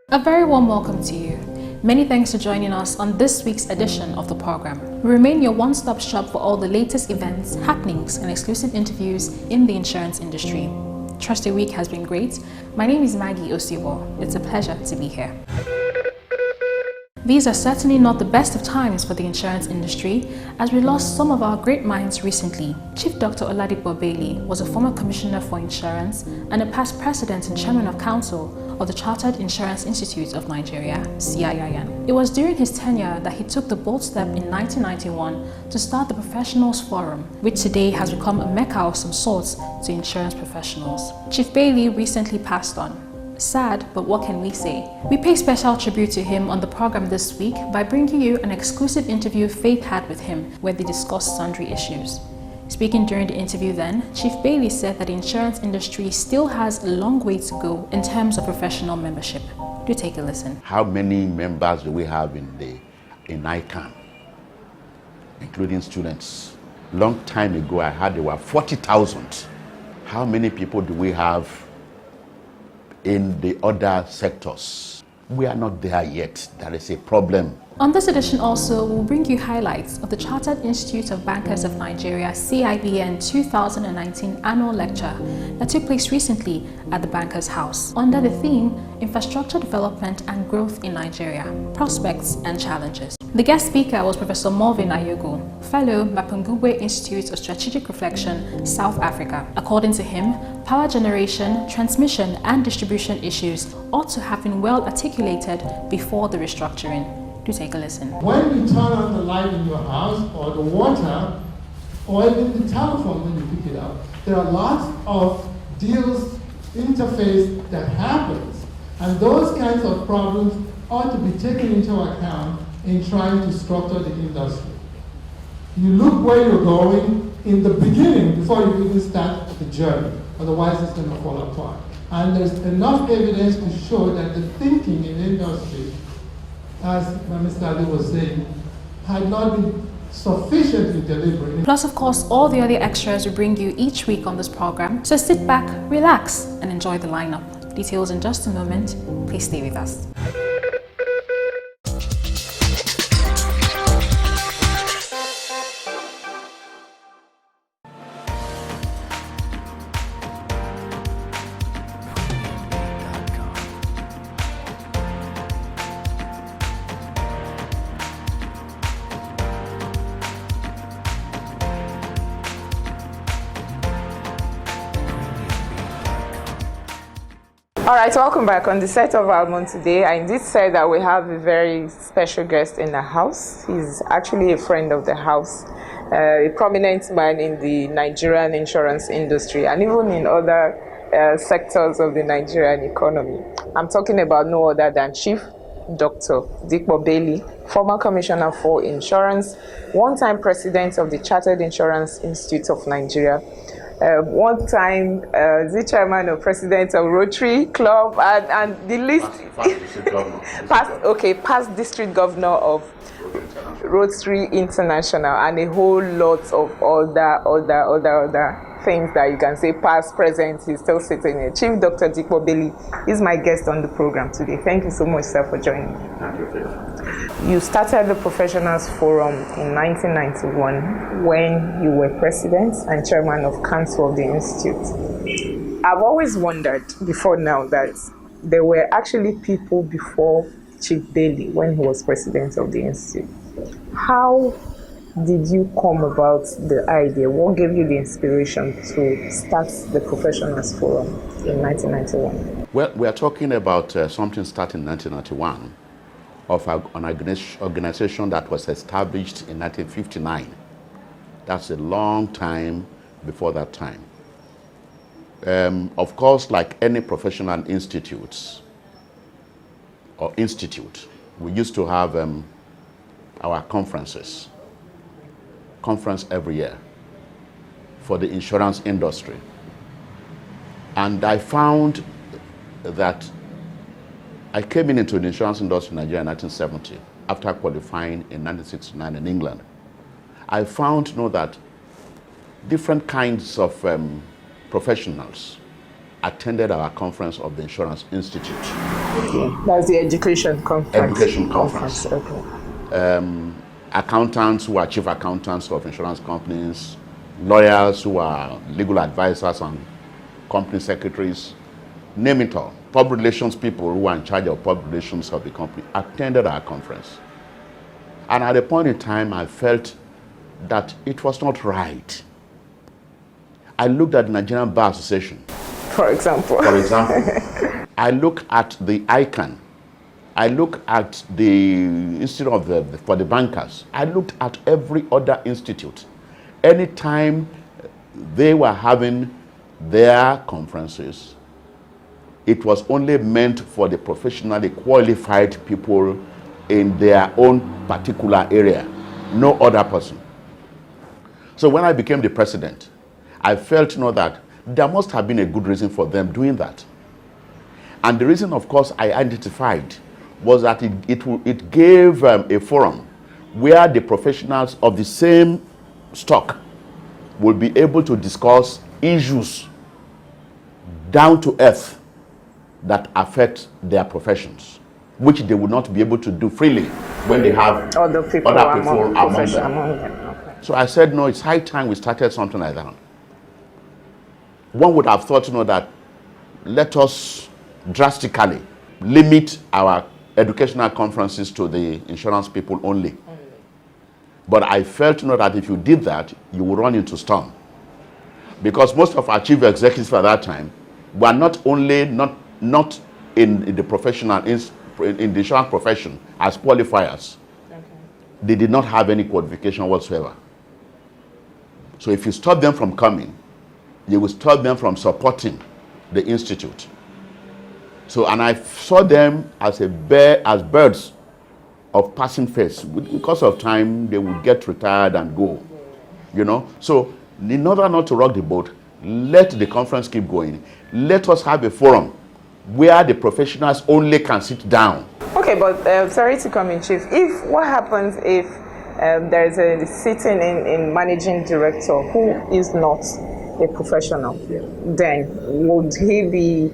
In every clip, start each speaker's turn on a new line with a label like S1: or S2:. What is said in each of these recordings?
S1: A very warm welcome to you. Many thanks for joining us on this week's edition of the program. We remain your one-stop shop for all the latest events, happenings, and exclusive interviews in the insurance industry. Trust your week has been great. My name is Maggie Osiwo. It's a pleasure to be here. These are certainly not the best of times for the insurance industry, as we lost some of our great minds recently. Chief Dr. Oladipo Bailey was a former Commissioner for Insurance and a past President and Chairman of Council of the Chartered Insurance Institute of Nigeria, CIIN. It was during his tenure that he took the bold step in 1991 to start the Professionals Forum, which today has become a mecca of some sorts to insurance professionals. Chief Bailey recently passed on. Sad, but what can we say? We pay special tribute to him on the program this week by bringing you an exclusive interview Faith had with him where they discussed sundry issues. Speaking during the interview then, Chief Bailey said that the insurance industry still has a long way to go in terms of professional membership. Do take a listen.
S2: How many members do we have in ICANN, including students? Long time ago I heard there were 40,000. How many people do we have in the other sectors? We are not there yet. There is a problem.
S1: On this edition also, we'll bring you highlights of the Chartered Institute of Bankers of Nigeria CIBN 2019 annual lecture that took place recently at the Bankers House under the theme Infrastructure Development and Growth in Nigeria, Prospects and Challenges. The guest speaker was Professor Morvin Ayogo, Fellow Mapungubwe Institute of Strategic Reflection, South Africa. According to him, power generation, transmission and distribution issues ought to have been well articulated before the restructuring. Do take a listen.
S3: When you turn on the light in your house or the water or even the telephone when you pick it up, there are lots of deals interface that happens, and those kinds of problems ought to be taken into account in trying to structure the industry. You look where you're going in the beginning before you even start the journey, otherwise it's going to fall apart. And there's enough evidence to show that the thinking in the industry, as Mr. Ali was saying, had not been sufficiently deliberate.
S1: Plus, of course, all the other extras we bring you each week on this program. So sit back, relax, and enjoy the lineup. Details in just a moment. Please stay with us.
S4: All right, welcome back. On the set of Almond today, I indeed said that we have a very special guest in the house. He's actually a friend of the house, a prominent man in the Nigerian insurance industry and even in other sectors of the Nigerian economy. I'm talking about no other than Chief Dr. Oladipo Bailey, former Commissioner for Insurance, one-time President of the Chartered Insurance Institute of Nigeria, one time the chairman or president of Rotary Club, and the list past district governor of Rotary International, and a whole lot of other things that you can say past, present. He's still sitting here. Chief Dr. Oladipo Bailey is my guest on the program today. Thank you so much, sir, for joining me.
S2: Thank you.
S4: You started the Professionals Forum in 1991 when you were president and chairman of council of the institute. I've always wondered before now that there were actually people before Chief Bailey when he was president of the institute. How did you come about the idea? What gave you the inspiration to start the Professionals Forum in 1991?
S2: Well, we are talking about something starting in 1991 of an organization that was established in 1959. That's a long time before that time. Of course, like any professional institute, we used to have our conference every year for the insurance industry. And I found that I came into the insurance industry in Nigeria in 1970 after qualifying in 1969 in England. I found that different kinds of professionals attended our conference of the Insurance Institute.
S4: Okay. That's the education conference.
S2: Education conference.
S4: Okay.
S2: Accountants who are chief accountants of insurance companies, lawyers who are legal advisors and company secretaries, name it all. Public relations people who are in charge of public relations of the company attended our conference. And at a point in time, I felt that it was not right. I looked at the Nigerian Bar Association.
S4: For example.
S2: I look at the ICANN. I look at the Institute for the Bankers. I looked at every other institute. Anytime they were having their conferences, it was only meant for the professionally qualified people in their own particular area, no other person. So when I became the president, I felt that there must have been a good reason for them doing that. And the reason, of course, I identified was that it gave a forum where the professionals of the same stock will be able to discuss issues down to earth that affect their professions, which they would not be able to do freely when they have
S4: other people
S2: among them.
S4: Okay.
S2: So I said, no, it's high time we started something like that. One would have thought, that let us drastically limit our educational conferences to the insurance people only. But I felt, that if you did that, you would run into storm. Because most of our chief executives at that time were not only not in the professional, in the insurance profession as qualifiers. Okay. They did not have any qualification whatsoever. So if you stop them from coming, you will stop them from supporting the institute. So, and I saw them as birds of passing phase. Because of time, they would get retired and go. So in order not to rock the boat, let the conference keep going. Let us have a forum where the professionals only can sit down.
S4: Okay, but sorry to come in, Chief. What happens if there is a sitting in managing director who is not a professional? Then would he be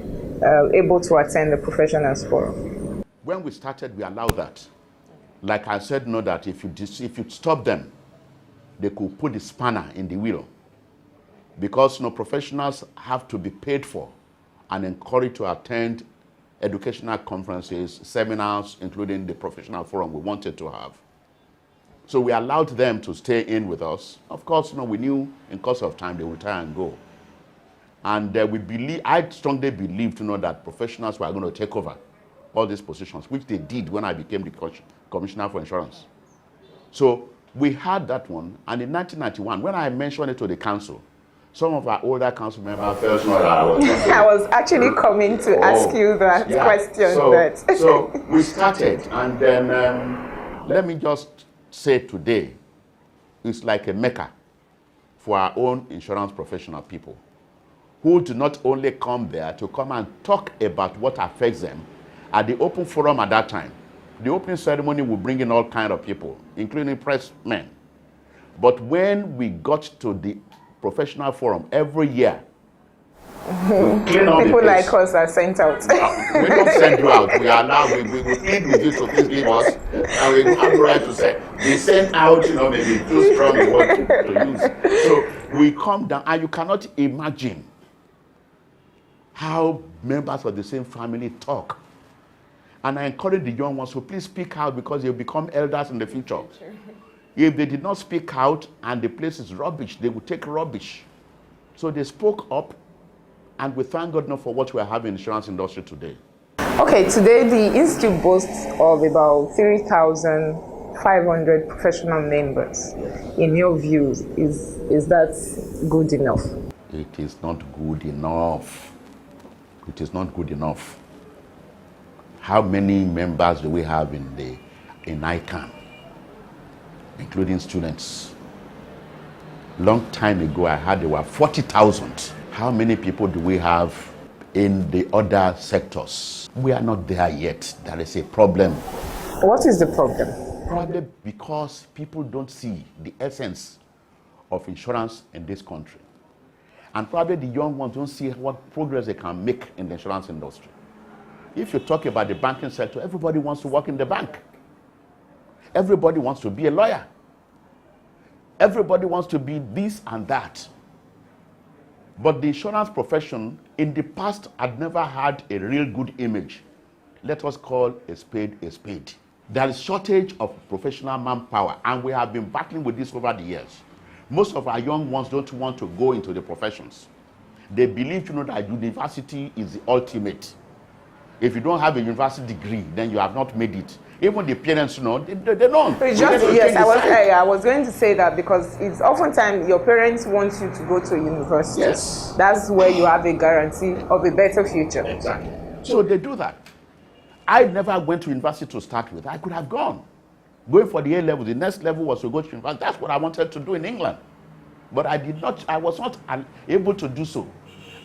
S4: able to attend the professionals forum?
S2: When we started, we allowed that. Like I said, that if you stop them, they could put the spanner in the wheel. Because professionals have to be paid for and encouraged to attend educational conferences, seminars, including the professional forum we wanted to have. So we allowed them to stay in with us. Of course, we knew in course of time they would retire and go. And I strongly believed that professionals were going to take over all these positions, which they did when I became the Commissioner for Insurance. So we had that one, and in 1991, when I mentioned it to the council, some of our older council members felt
S4: I was actually coming to ask you that question.
S2: So we started, and then let me just say today, it's like a mecca for our own insurance professional people who do not only come there to come and talk about what affects them at the open forum at that time. The opening ceremony will bring in all kinds of people, including press men. But when we got to the professional forum every year,
S4: people like us are sent out.
S2: We don't send you out. We plead with you to please give us, and we have the right to say they send out, maybe too strong a word to use. So we come down, and you cannot imagine how members of the same family talk. And I encourage the young ones to please speak out, because they'll become elders in the future. Sure. If they did not speak out and the place is rubbish, they would take rubbish. So they spoke up, and we thank God for what we are having in the insurance industry today.
S4: Okay, today the Institute boasts of about 3,500 professional members. In your views, is that good enough?
S2: It is not good enough. It is not good enough. How many members do we have in ICANN? including students. Long time ago, I heard there were 40,000. How many people do we have in the other sectors? We are not there yet. There is a problem.
S4: What is the problem?
S2: Probably because people don't see the essence of insurance in this country. And probably the young ones don't see what progress they can make in the insurance industry. If you talk about the banking sector, everybody wants to work in the bank. Everybody wants to be a lawyer. Everybody wants to be this and that. But the insurance profession in the past had never had a real good image. Let us call a spade a spade. There is shortage of professional manpower, and we have been battling with this over the years. Most of our young ones don't want to go into the professions. They believe, that university is the ultimate. If you don't have a university degree, then you have not made it. Even the parents, they don't.
S4: Yes, I was going to say that, because it's oftentimes your parents want you to go to university.
S2: Yes.
S4: That's where you have a guarantee of a better future.
S2: Exactly. So they do that. I never went to university to start with. I could have gone. Going for the A level, the next level was to go to university. That's what I wanted to do in England. But I was not able to do so.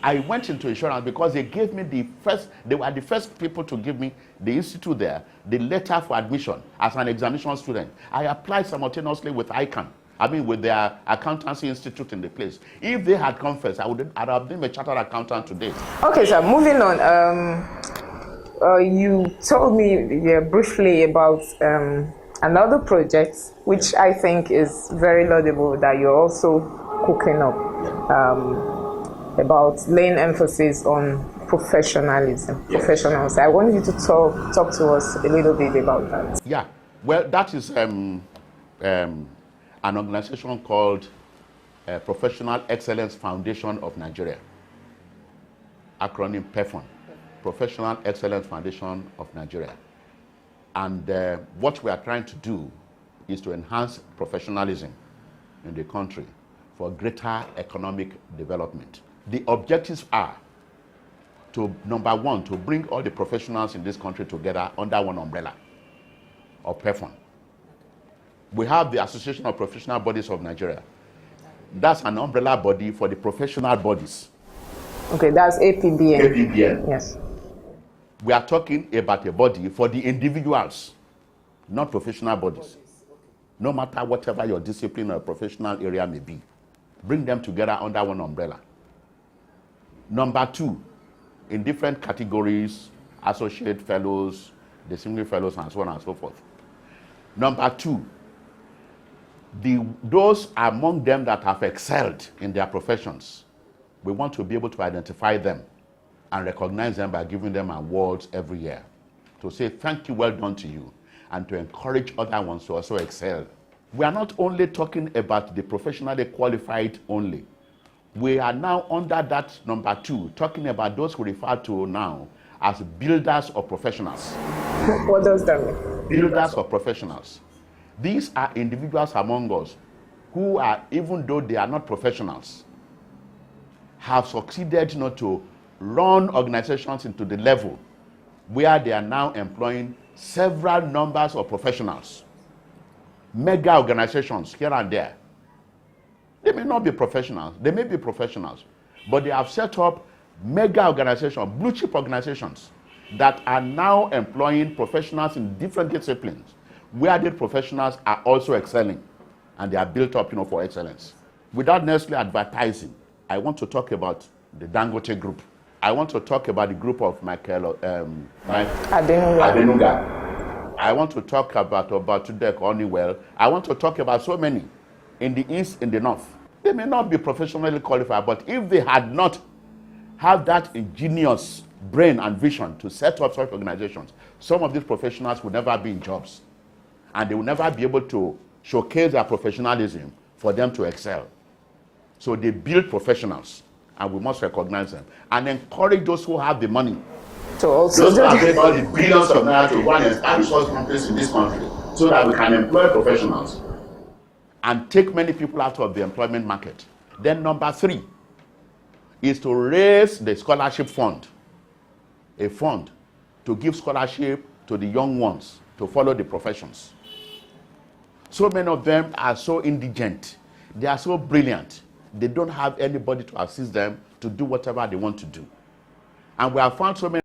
S2: I went into insurance because they gave me they were the first people to give me, the institute there, the letter for admission as an examination student. I applied simultaneously with with their accountancy institute in the place. If they had come first, I'd have been a chartered accountant today.
S4: Okay, so moving on. You told me briefly about another project, which I think is very laudable, that you're also cooking up, about laying emphasis on professionalism. Yes. Professionals. I want you to talk to us a little bit about that.
S2: Yeah, well, that is an organization called Professional Excellence Foundation of Nigeria, acronym PEFON. Professional Excellence Foundation of Nigeria. And what we are trying to do is to enhance professionalism in the country for greater economic development. The objectives are to, number one, to bring all the professionals in this country together under one umbrella of PEFON. We have the Association of Professional Bodies of Nigeria. That's an umbrella body for the professional bodies.
S4: Okay, that's APBN.
S2: APBN.
S4: Yes.
S2: We are talking about a body for the individuals, not professional bodies. No matter whatever your discipline or professional area may be, bring them together under one umbrella. Number two, in different categories, associate fellows, distinguished fellows, and so on and so forth. Number two, those among them that have excelled in their professions, we want to be able to identify them and recognize them by giving them awards every year to say thank you, well done to you, and to encourage other ones to also excel. We are not only talking about the professionally qualified only. We are now under that number two, talking about those we refer to now as builders of professionals.
S4: What does that mean?
S2: Builders of professionals. These are individuals among us who are, even though they are not professionals, have succeeded to run organizations into the level where they are now employing several numbers of professionals. Mega organizations here and there. They may not be professionals, they may be professionals, but they have set up mega organizations, blue chip organizations that are now employing professionals in different disciplines where the professionals are also excelling and they are built up for excellence. Without necessarily advertising, I want to talk about the Dangote group. I want to talk about the group of Michael Adenuga. I want to talk about Tudek Honeywell. I want to talk about so many in the east, in the north. They may not be professionally qualified, but if they had not have that ingenious brain and vision to set up such organizations, some of these professionals would never be in jobs. And they will never be able to showcase their professionalism for them to excel. So they build professionals, and we must recognize them and encourage those who have the money.
S4: So also
S2: those who have paid all the billions of naira to run and establish such companies in this country, so that we can employ professionals and take many people out of the employment market. Then number three is to raise the scholarship fund, a fund to give scholarship to the young ones to follow the professions. So many of them are so indigent. They are so brilliant. They don't have anybody to assist them to do whatever they want to do. And we have found so many